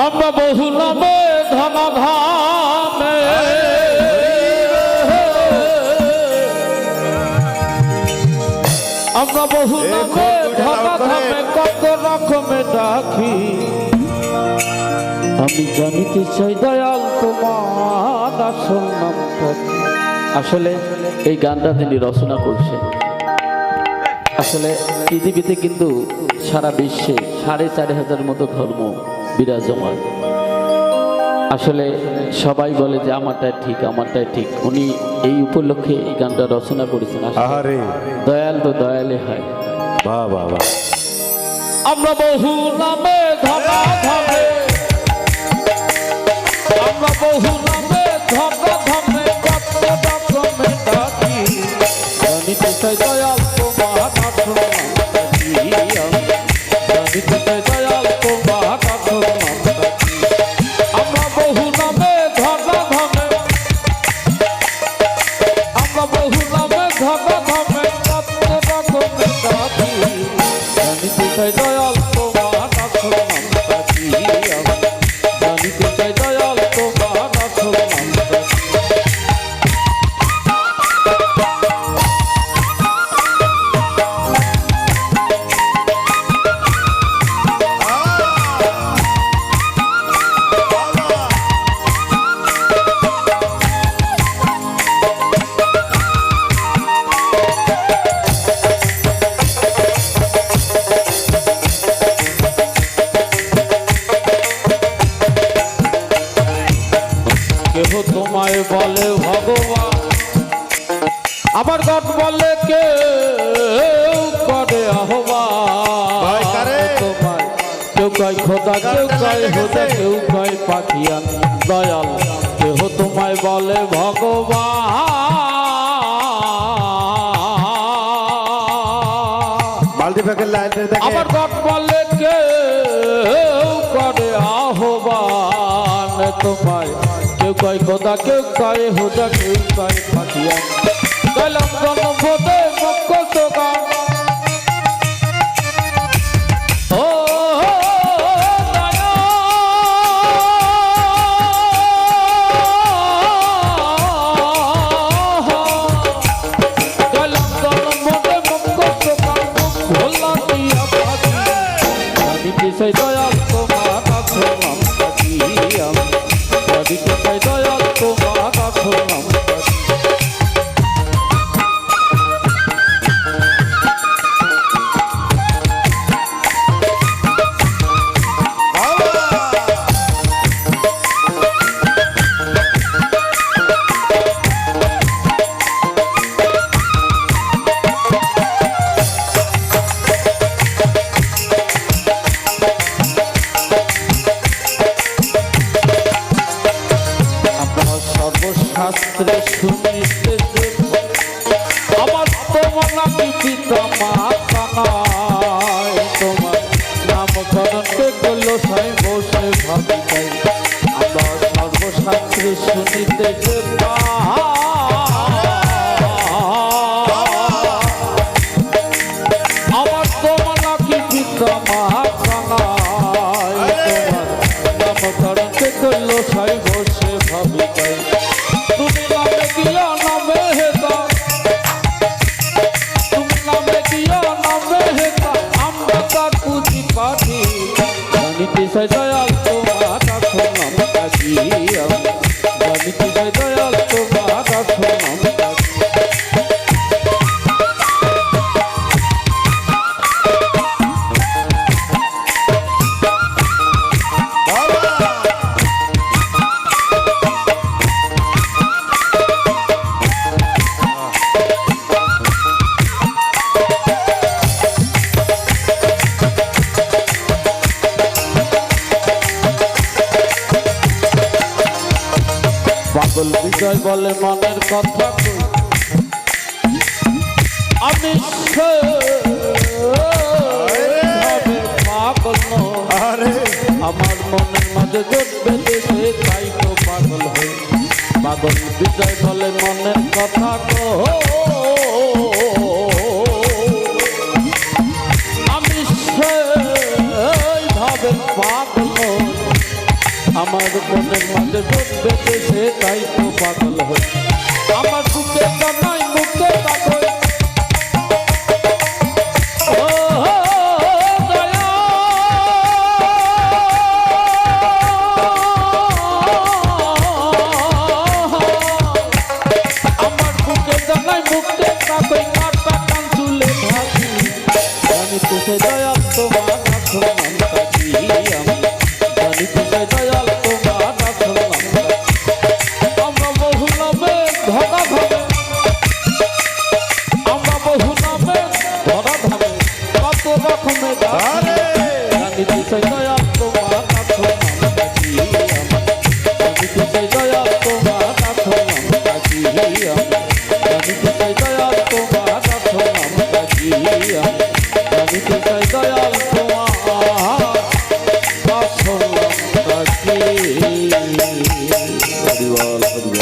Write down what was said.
আমরা বহু নামে ধনাধামে আমরা বহু নামে ধনাধামে কত রকমে ডাকি আমি জানিতে চাই দয়াল তোমার আসল নামটা। আসলে এই গানটা তিনি রচনা করছেন। আসলে পৃথিবীতে কিন্তু সারা বিশ্বে ৪,৫০০ মতো ধর্ম বিরাজমান। আসলে সবাই বলে যে আমারটাই ঠিক, আমারটাই ঠিক। উনি এই উপলক্ষে এই গানটা রচনা করেছেন। দয়াল তো দয়ালে হয়। বাহ বাহ বাহ। আমরা বহু নামে ধনাধামে আমরা বহু নামে ধনাধামে কত রকমে ডাকি জানিতে চাই দয়াল তোমার আসল নামটা কি। জানিতে চাই দয়াল তোমার আসল নামটা কি। আমরা বহু নামে ধনাধামে আমরা বহু নামে ধনাধামে কত রকমে ডাকি জানিতে চাই দয়াল তোমার আসল নামটা কি। জানিতে চাই দয়াল তোমার আসল নামটা কি। কেহ তোমায় বলে ভগবান, আবার গড বলে কেউ করে আহ্বান। তোমায় কেউ কয় খোদা, কেউ কয় হোদা, কেউ কয় পাখিয়ান। দয়াল কেহ তোমায় বলে ভগবান, আবার গড বলে কেউ করে আহ্বান। তোমায় কেউ কয় খোদা, কেউ কয় হোদা, কেউ কয় পাখিয়ান। গেলাম জন্মপদে মুখ্য সোগান ও গেলাম জন্মপদে মুখ্য সোগান ভোলা দিয়া পাখি জানিতে চাই দয়াল তোমার আসল নামটা কি। জানিতে চাই দয়াল তোমার আসল নামটা কি। শাস্ত্রে শুনিতে আমার তোমার নাকি পিতা মাতা নাই। তোমার নামকরণকে করলো সাই বসে ভাবি তাই। আমরা সর্বশাস্ত্রে শুনিতে আমার তোমার নাকি পিতা মাতা নাই। তোমার নামকরণকে করলো সাই বসে ভাবি তাই। তুমি নামে দিয়া নামে হেতা, তুমি নামে দিয়া নামে হেতা, আমরা তার পুঁজি পাঠি। জানিতে চাই দয়াল তোমার আসল নামটা কি। জানিতে চাই দয়াল তোমার আসল নামটা কি। পাগল বিজয় বলে মনের কথা কই আমি পাগল আমার মনের মাঝে জোট বেঁধেছে তাই তো পাগল হই। পাগল বিজয় বলে মনের কথা কই আমি সেইভাবে পাগল আমার মনের মাঝে ভূত বেঁধেছে তাই তো পাগল হই আমার বুকে জানাই মুক্তে পাগল আমার বুকে জানাই মুক্তে পাগল কাটা কান চুলে ভাসি জানি তুষে দয়াল তোমার নাম কাটি আমি জানি তুষে দয়াল তোমার নাম আমরা বহু নামে ধরা ধরে আমরা বহু নামে ধরা ধরে কত রকমের জানি তুষে দয়াল তোমার নাম কাটি আমি জানি তুষে দয়াল তোমার নাম কাটি আমি জানি তুষে দয়াল তোমার নাম কাটি আমি জানি তুষে দয়াল তোমার হরি বল হরি